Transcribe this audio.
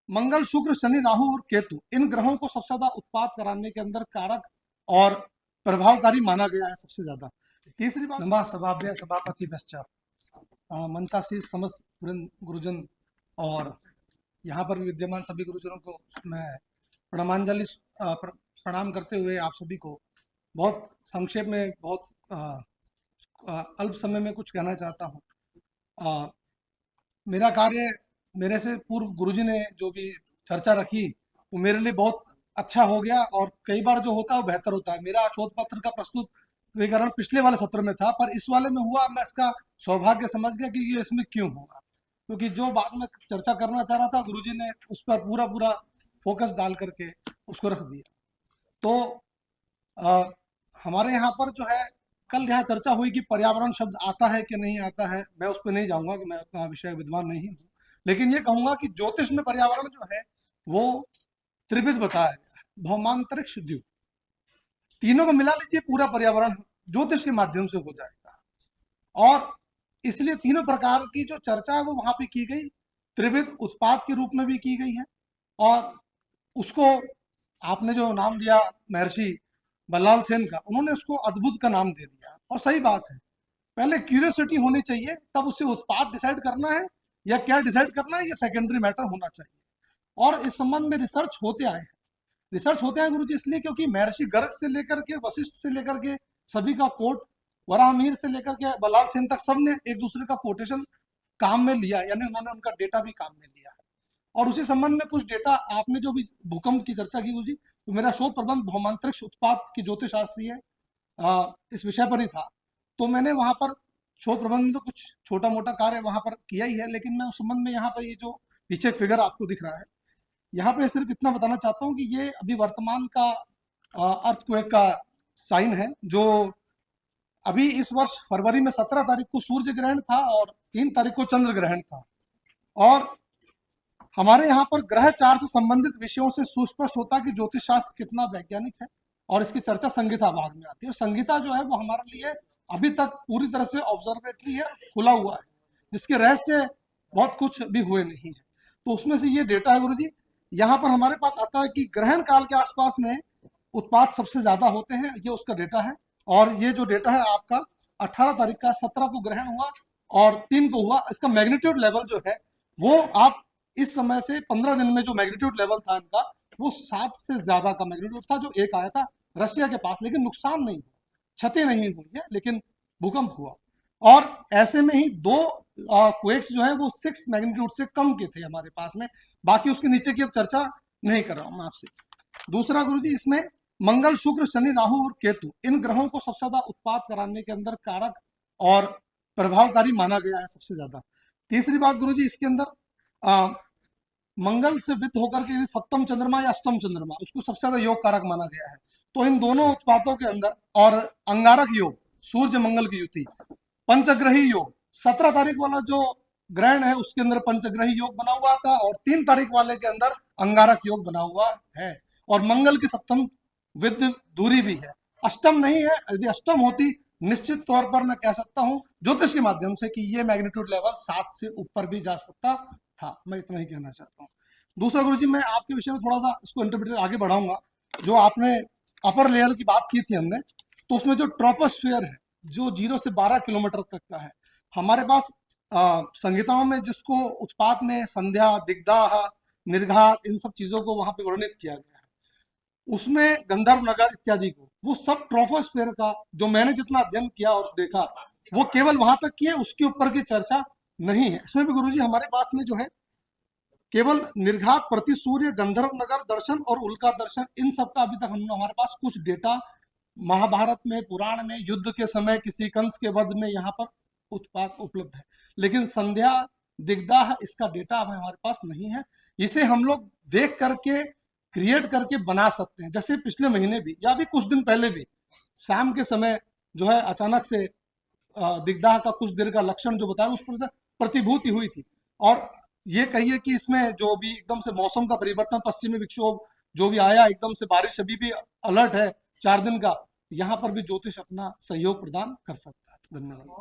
मंगल, शुक्र, शनि, राहु और केतु इन ग्रहों को सबसे ज्यादा उत्पाद कराने के अंदर कारक और प्रभावकारी माना गया है सबसे ज्यादा। तीसरी बात, नमः सभाभ्य सभापति मंचासी समस्त गुरुजन और यहाँ पर विद्यमान सभी गुरुजनों को मैं प्रणामांजलि प्रणाम करते हुए आप सभी को बहुत संक्षेप में बहुत अल्प समय में कुछ कहना चाहता हूँ। मेरा कार्य मेरे से पूर्व गुरुजी ने जो भी चर्चा रखी वो मेरे लिए बहुत अच्छा हो गया और कई बार जो होता है वो बेहतर होता है। मेरा शोध पत्र का प्रस्तुतिकरण पिछले वाले सत्र में था, पर इस वाले में हुआ, मैं इसका सौभाग्य समझ गया कि ये इसमें क्यों होगा, क्योंकि जो बात में चर्चा करना चाह रहा था गुरुजी ने उस पर पूरा फोकस डाल करके उसको रख दिया। तो हमारे यहाँ पर जो है कल यहाँ चर्चा हुई कि पर्यावरण शब्द आता है कि नहीं आता है। मैं उस पर नहीं जाऊंगा कि मैं उतना विषय विद्वान नहीं हूँ, लेकिन ये कहूंगा कि ज्योतिष में पर्यावरण जो है वो त्रिविध बताया गया है, भौमांतरिक्ष द्यू, तीनों को मिला लीजिए, पूरा पर्यावरण ज्योतिष के माध्यम से हो जाएगा। और इसलिए तीनों प्रकार की जो चर्चा है वो वहां पे की गई, त्रिविध उत्पाद के रूप में भी की गई है। और उसको आपने जो नाम दिया महर्षि बल्लाल सेन का, उन्होंने उसको अद्भुत का नाम दे दिया। और सही बात है, पहले क्यूरियोसिटी होनी चाहिए, तब उससे उत्पाद डिसाइड करना है या क्या डिसाइड करना है, ये सेकेंडरी मैटर होना चाहिए। और इस संबंध में रिसर्च होते आए हैं, रिसर्च होते हैं गुरुजी इसलिए क्योंकि महर्षि गर्ग से लेकर के वशिष्ठ से लेकर के सभी का कोट, वराहमीर से लेकर के बल्लाल सेन तक, सब ने एक दूसरे का कोटेशन काम में लिया, यानी उन्होंने उनका डेटा भी काम में लिया है। और उसी संबंध में कुछ डेटा, आपने जो भी भूकंप की चर्चा की गुरुजी, तो मेरा शोध प्रबंध भौमांतरिक्ष उत्पाद की ज्योतिष शास्त्रीय इस विषय पर ही था, तो मैंने वहां पर शोध प्रबंध में तो कुछ छोटा मोटा कार्य वहां पर किया ही है। लेकिन मैं उस संबंध में यहाँ पर ये जो पीछे फिगर आपको दिख रहा है, यहाँ पे सिर्फ इतना बताना चाहता हूँ कि ये अभी वर्तमान का अर्थक्वेक का साइन है, जो अभी इस वर्ष फरवरी में 17 तारीख को सूर्य ग्रहण था और 3 तारीख को चंद्र ग्रहण था। और हमारे यहाँ पर ग्रह चार से संबंधित विषयों से सुस्पष्ट होता है कि ज्योतिष शास्त्र कितना वैज्ञानिक है, और इसकी चर्चा संगीता भाग में आती है। और संगीता जो है वो हमारे लिए अभी तक पूरी तरह से ऑब्जर्वेटरी है, खुला हुआ है, जिसके रहस्य बहुत कुछ भी हुए नहीं है। तो उसमें से ये डेटा है गुरुजी। यहाँ पर हमारे पास आता है कि ग्रहण काल के आसपास में उत्पाद सबसे ज्यादा होते हैं, ये उसका डेटा है। और ये जो डेटा है आपका 18 तारीख का, 17 को ग्रहण हुआ और 3 को हुआ। इसका मैग्नीट्यूड लेवल जो है वो आप इस समय से 15 दिन में जो मैग्नीट्यूड लेवल था इनका, वो 7 से ज्यादा का मैग्नीट्यूड था, जो एक आया था रशिया के पास। लेकिन नुकसान नहीं हुआ, क्षति नहीं हुई है, लेकिन भूकंप हुआ। और ऐसे में ही 2 क्वेक्स जो है वो 6 मैग्नीट्यूड से कम के थे हमारे पास में। बाकी उसके नीचे की अब चर्चा नहीं कर रहा हूं मैं आपसे। दूसरा गुरुजी, इसमें मंगल, शुक्र, शनि, राहु और केतु इन ग्रहों को सबसे ज्यादा उत्पाद कराने के अंदर कारक और प्रभावकारी माना गया है सबसे ज्यादा। तीसरी बात गुरुजी, इसके अंदर मंगल से वित्त होकर के सप्तम चंद्रमा या अष्टम चंद्रमा, उसको सबसे ज्यादा योग कारक माना गया है। तो इन दोनों उत्पादों के अंदर, और अंगारक योग, सूर्य मंगल की युति, पंचग्रही योग, 17 तारीख वाला जो ग्रहण है उसके अंदर पंचग्रही योग बना हुआ था, और 3 तारीख वाले के अंदर अंगारक योग बना हुआ है। और मंगल की सप्तम विद्य दूरी भी है, अष्टम नहीं है। यदि अष्टम होती, निश्चित तौर पर मैं कह सकता हूं ज्योतिष के माध्यम से कि ये मैग्नीट्यूड लेवल 7 से ऊपर भी जा सकता था। मैं इतना ही कहना चाहता हूँ। दूसरा गुरुजी, मैं आपके विषय में थोड़ा सा इसको इंटरप्रेट आगे बढ़ाऊंगा। जो आपने अपर लेयर की बात की थी हमने, तो उसमें जो ट्रोपोस्फीयर है जो 0 से 12 किलोमीटर तक का है, हमारे पास संहिताओं में जिसको उत्पाद में संध्या, दिग्दाह, निर्घात, इन सब चीजों को वहां पे वर्णित किया गया है, उसमें गंधर्व नगर इत्यादि को, वो सब ट्रोपोस्फीयर का, जो मैंने जितना अध्ययन किया और देखा, वो केवल वहां तक की है, उसके ऊपर की चर्चा नहीं है। इसमें भी गुरुजी हमारे पास में जो है केवल निर्घात, प्रति सूर्य, गंधर्व नगर दर्शन और उल्का दर्शन, इन सब का अभी तक हमारे पास कुछ डेटा महाभारत में, पुराण में, युद्ध के समय किसी कंस के वध में यहाँ पर उत्पाद उपलब्ध है। लेकिन संध्या, दिग्दाह, इसका डेटा अब हमारे पास नहीं है। इसे हम लोग देख करके क्रिएट करके बना सकते हैं। जैसे पिछले महीने भी या भी कुछ दिन पहले भी शाम के समय जो है अचानक से दिग्दाह का कुछ देर का लक्षण जो बताया, उस पर प्रतिभूति हुई थी। और ये कहिए कि इसमें जो भी एकदम से मौसम का परिवर्तन, पश्चिमी विक्षोभ जो भी आया, एकदम से बारिश अभी भी अलर्ट है 4 दिन का, यहाँ पर भी ज्योतिष अपना सहयोग प्रदान कर सकता है। धन्यवाद।